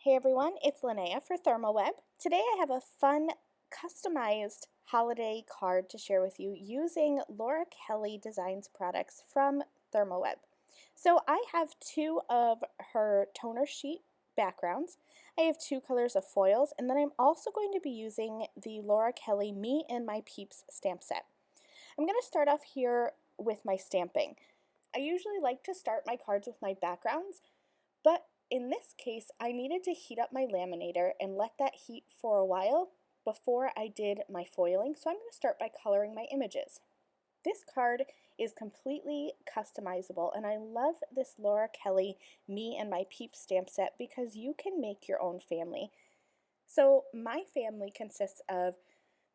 Hey everyone, it's Lynnea for ThermOWeb. Today I have a fun customized holiday card to share with you using Laura Kelly Designs products from ThermOWeb. So I have two of her toner sheet backgrounds. I have two colors of foils, and then I'm also going to be using the Laura Kelly Me and My Peeps stamp set. I'm going to start off here with my stamping. I usually like to start my cards with my backgrounds, but in this case, I needed to heat up my laminator and let that heat for a while before I did my foiling, so I'm going to start by coloring my images. This card is completely customizable, and I love this Laura Kelly Me and My Peeps stamp set because you can make your own family. So my family consists of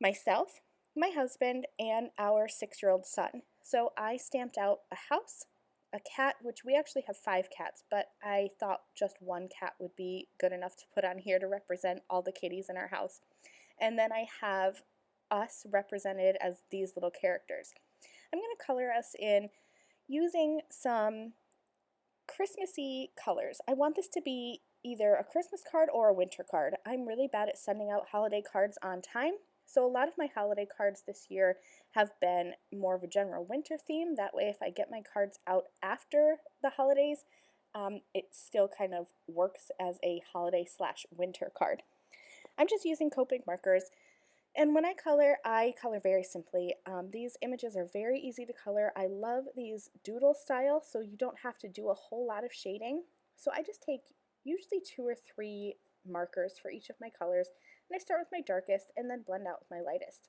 myself, my husband, and our 6-year-old son. So I stamped out a house, a cat, which we actually have 5 cats, but I thought just one cat would be good enough to put on here to represent all the kitties in our house. And then I have us represented as these little characters. I'm going to color us in using some Christmassy colors. I want this to be either a Christmas card or a winter card. I'm really bad at sending out holiday cards on time, so a lot of my holiday cards this year have been more of a general winter theme. That way if I get my cards out after the holidays, it still kind of works as a holiday/winter card. I'm just using Copic markers, and when I color very simply. These images are very easy to color. I love these doodle style, so you don't have to do a whole lot of shading. So I just take usually 2 or 3 markers for each of my colors, and I start with my darkest and then blend out with my lightest.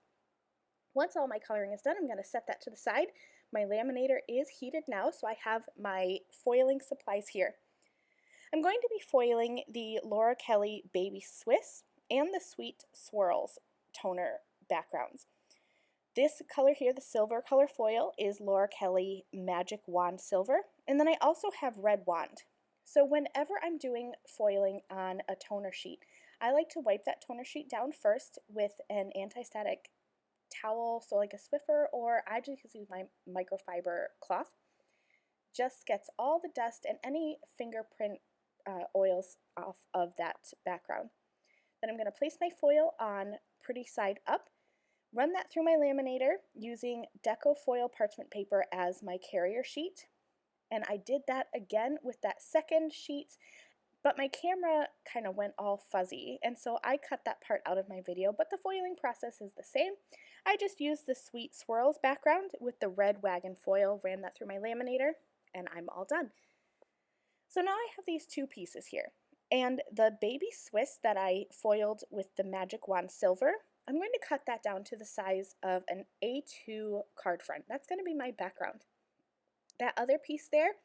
Once all my coloring is done, I'm going to set that to the side. My laminator is heated now, so I have my foiling supplies here. I'm going to be foiling the Laura Kelly Baby Swiss and the Sweet Swirls toner backgrounds. This color here, the silver color foil, is Laura Kelly Magic Wand Silver, and then I also have Red Wand. So whenever I'm doing foiling on a toner sheet, I like to wipe that toner sheet down first with an anti-static towel, so like a Swiffer, or I just use my microfiber cloth. Just gets all the dust and any fingerprint oils off of that background. Then I'm going to place my foil on pretty side up, run that through my laminator using Deco foil parchment paper as my carrier sheet. And I did that again with that second sheet, but my camera kind of went all fuzzy, and so I cut that part out of my video, but the foiling process is the same. I just used the Sweet Swirls background with the red wagon foil, ran that through my laminator, and I'm all done. So now I have these 2 pieces here. And the Baby Swiss that I foiled with the Magic Wand Silver, I'm going to cut that down to the size of an A2 card front. That's going to be my background. That other piece there,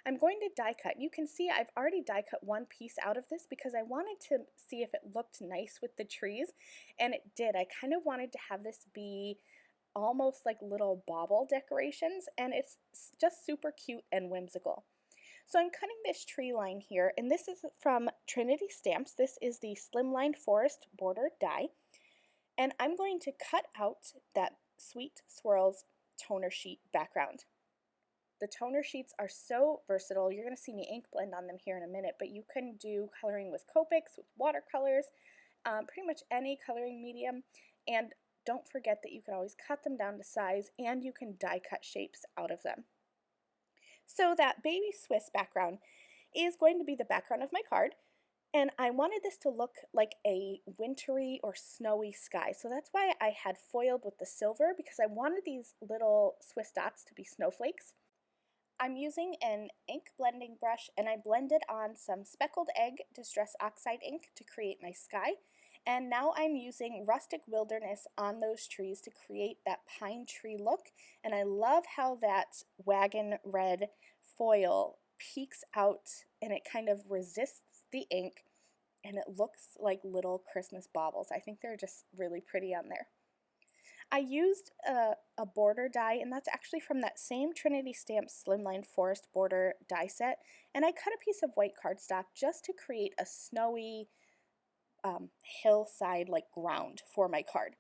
I'm going to die cut. You can see I've already die cut one piece out of this because I wanted to see if it looked nice with the trees, and it did. I kind of wanted to have this be almost like little bauble decorations, and it's just super cute and whimsical. So I'm cutting this tree line here, and this is from Trinity Stamps. This is the Slimline Forest Border die, and I'm going to cut out that Sweet Swirls toner sheet background. The toner sheets are so versatile. You're going to see me ink blend on them here in a minute, but you can do coloring with Copics, with watercolors, pretty much any coloring medium, and don't forget that you can always cut them down to size, and you can die cut shapes out of them. So that Baby Swiss background is going to be the background of my card, and I wanted this to look like a wintry or snowy sky. So that's why I had foiled with the silver, because I wanted these little Swiss dots to be snowflakes. I'm using an ink blending brush, and I blended on some Speckled Egg Distress Oxide ink to create my sky. And now I'm using Rustic Wilderness on those trees to create that pine tree look. And I love how that wagon red foil peeks out and it kind of resists the ink, and it looks like little Christmas baubles. I think they're just really pretty on there. I used a border die, and that's actually from that same Trinity Stamps Slimline Forest Border die set, and I cut a piece of white cardstock just to create a snowy hillside like ground for my card.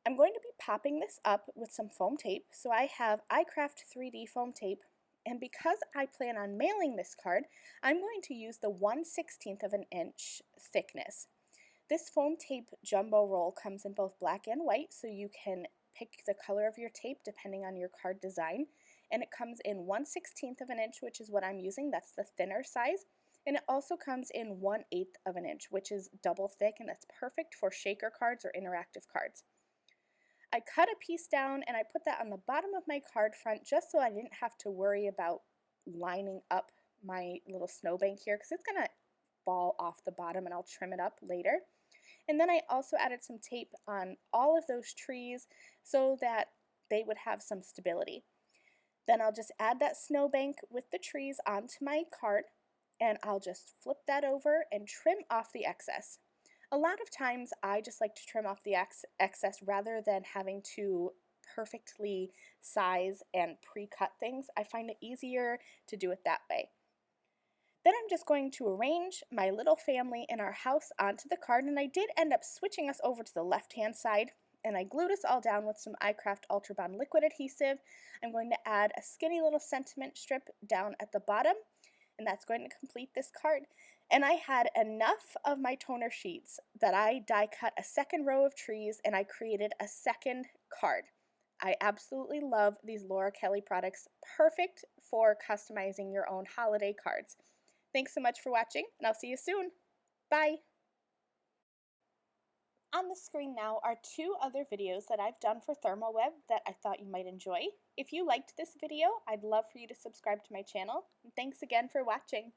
I'm going to be popping this up with some foam tape. So I have iCraft 3D foam tape And because I plan on mailing this card, I'm going to use the 1/16 of an inch thickness. This foam tape jumbo roll comes in both black and white, so you can pick the color of your tape depending on your card design. And it comes in 1/16 of an inch, which is what I'm using. That's the thinner size. And it also comes in 1/8 of an inch, which is double thick, and that's perfect for shaker cards or interactive cards. I cut a piece down and I put that on the bottom of my card front just so I didn't have to worry about lining up my little snowbank here because it's going to fall off the bottom and I'll trim it up later. And then I also added some tape on all of those trees so that they would have some stability. Then I'll just add that snowbank with the trees onto my card and I'll just flip that over and trim off the excess. A lot of times I just like to trim off the excess rather than having to perfectly size and pre-cut things. I find it easier to do it that way. Then I'm just going to arrange my little family in our house onto the card, and I did end up switching us over to the left-hand side, and I glued us all down with some iCraft Ultra Bond liquid adhesive. I'm going to add a skinny little sentiment strip down at the bottom, and that's going to complete this card. And I had enough of my toner sheets that I die cut a second row of trees and I created a second card. I absolutely love these Laura Kelly products, perfect for customizing your own holiday cards. Thanks so much for watching, and I'll see you soon. Bye! On the screen now are 2 other videos that I've done for ThermOWeb that I thought you might enjoy. If you liked this video, I'd love for you to subscribe to my channel. And thanks again for watching.